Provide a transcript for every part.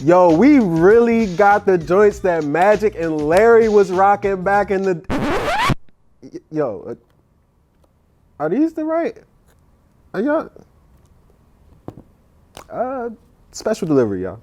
Yo, we really got the joints that Magic and Larry was rocking back in the... Yo, are these the right? Are y'all... Special delivery, y'all.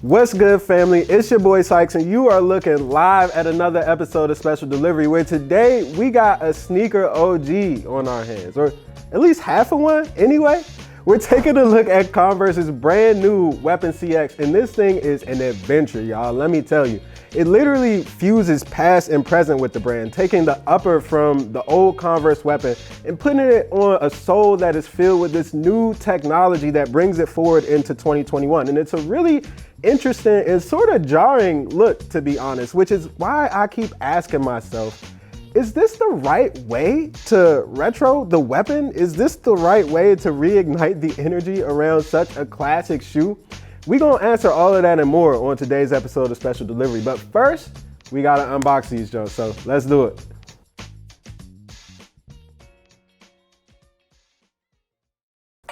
What's good, family? It's your boy Sykes, and you are looking live at another episode of Special Delivery, where today we got a sneaker OG on our hands, or at least half of one anyway. We're taking a look at Converse's brand new Weapon CX, and this thing is an adventure, y'all. Let me tell you. It literally fuses past and present with the brand, taking the upper from the old Converse Weapon and putting it on a sole that is filled with this new technology that brings it forward into 2021. And it's a really interesting and sort of jarring look, to be honest, which is why I keep asking myself, is this the right way to retro the Weapon? Is this the right way to reignite the energy around such a classic shoe? We're gonna answer all of that and more on today's episode of Special Delivery. But first, we gotta unbox these joints, so let's do it.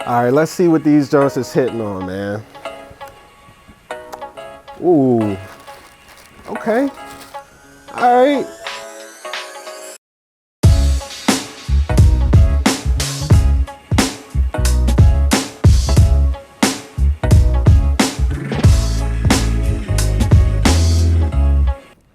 All right, let's see what these joints is hitting on, man. Ooh, okay, all right.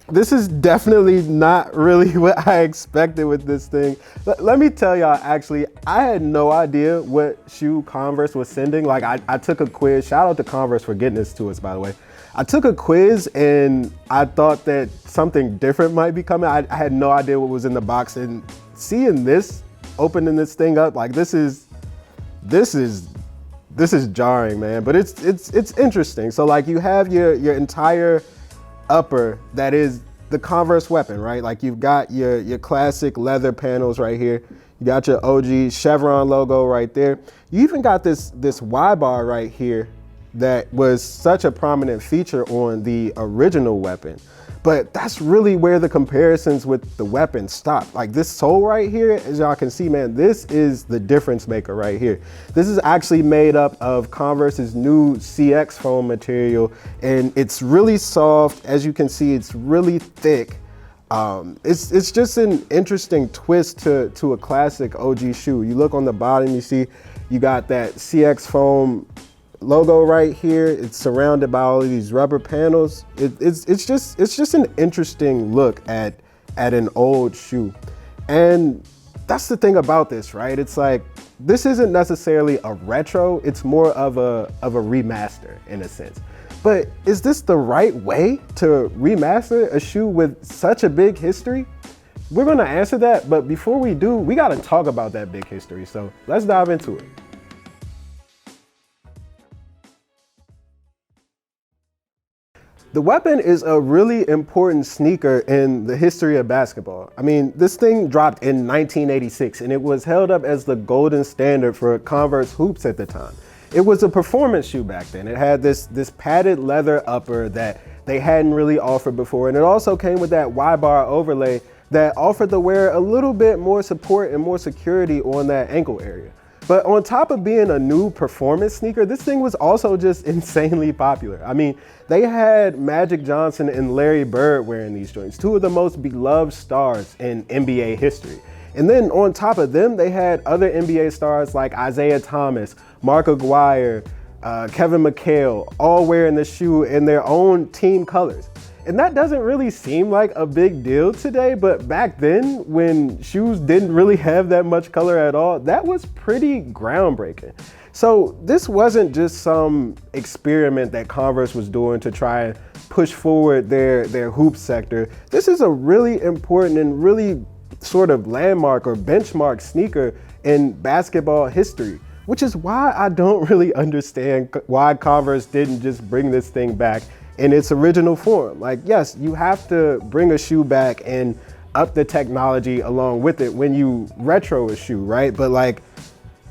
This is definitely not really what I expected with this thing. Let me tell y'all, actually, I had no idea what shoe Converse was sending. Like, I took a quiz. Shout out to Converse for getting this to us, by the way. I took a quiz and I thought that something different might be coming. I had no idea what was in the box, and seeing this, opening this thing up, like this is jarring, man. But it's interesting. So like, you have your entire upper that is the Converse Weapon, right? Like, you've got your classic leather panels right here. You got your OG chevron logo right there. You even got this Y bar right here that was such a prominent feature on the original Weapon. But that's really where the comparisons with the Weapon stop. Like, this sole right here, as y'all can see, man, this is the difference maker right here. This is actually made up of Converse's new CX foam material, and it's really soft. As you can see, it's really thick. It's just an interesting twist to a classic OG shoe. You look on the bottom, you see you got that CX foam logo right here. It's surrounded by all of these rubber panels. It's just an interesting look at an old shoe. And that's the thing about this, right? It's like, this isn't necessarily a retro, it's more of a remaster in a sense. But is this the right way to remaster a shoe with such a big history? We're gonna answer that, but before we do, we gotta talk about that big history. So let's dive into it. The Weapon is a really important sneaker in the history of basketball. I mean, this thing dropped in 1986, and it was held up as the golden standard for Converse hoops at the time. It was a performance shoe back then. It had this padded leather upper that they hadn't really offered before, and it also came with that Y-bar overlay that offered the wearer a little bit more support and more security on that ankle area. But on top of being a new performance sneaker, this thing was also just insanely popular. I mean, they had Magic Johnson and Larry Bird wearing these joints, two of the most beloved stars in NBA history. And then on top of them, they had other NBA stars like Isaiah Thomas, Mark Aguirre, Kevin McHale, all wearing the shoe in their own team colors. And that doesn't really seem like a big deal today, but back then, when shoes didn't really have that much color at all, that was pretty groundbreaking. So this wasn't just some experiment that Converse was doing to try and push forward their hoop sector. This is a really important and really sort of landmark or benchmark sneaker in basketball history, which is why I don't really understand why Converse didn't just bring this thing back in its original form. Like, yes, you have to bring a shoe back and up the technology along with it when you retro a shoe, right? But like,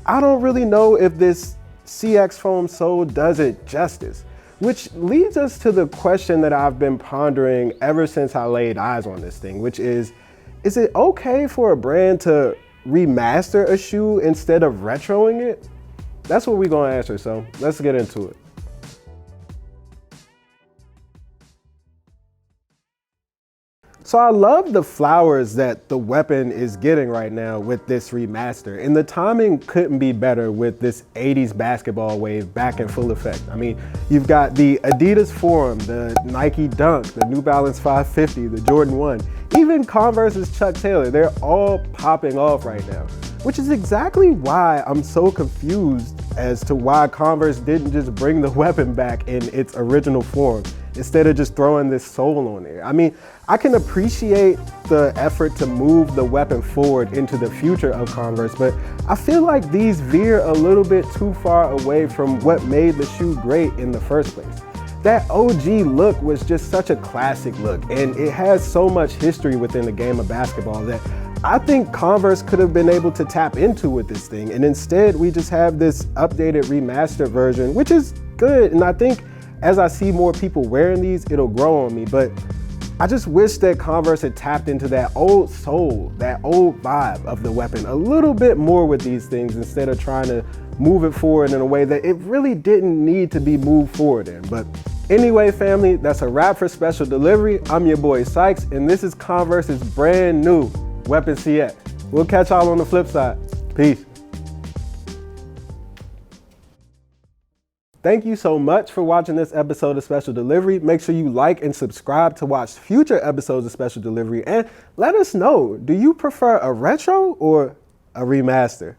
I don't really know if this CX foam sole does it justice, which leads us to the question that I've been pondering ever since I laid eyes on this thing, which is it okay for a brand to remaster a shoe instead of retroing it? That's what we're gonna answer, so let's get into it. So I love the flowers that the weapon is getting right now with this remaster, and the timing couldn't be better with this 80s basketball wave back in full effect. I mean, you've got the Adidas Forum, the Nike Dunk, the New Balance 550, the Jordan 1, even Converse's Chuck Taylor, they're all popping off right now, which is exactly why I'm so confused as to why Converse didn't just bring the weapon back in its original form instead of just throwing this sole on there. I mean, I can appreciate the effort to move the weapon forward into the future of Converse, but I feel like these veer a little bit too far away from what made the shoe great in the first place. That OG look was just such a classic look, and it has so much history within the game of basketball that I think Converse could have been able to tap into with this thing, and instead we just have this updated remastered version, which is good, and I think as I see more people wearing these, it'll grow on me, but I just wish that Converse had tapped into that old soul, that old vibe of the weapon a little bit more with these things instead of trying to move it forward in a way that it really didn't need to be moved forward in. But anyway, family, that's a wrap for Special Delivery. I'm your boy Sykes, and this is Converse's brand new Weapon CX. We'll catch y'all on the flip side. Peace. Thank you so much for watching this episode of Special Delivery. Make sure you like and subscribe to watch future episodes of Special Delivery, and let us know, do you prefer a retro or a remaster?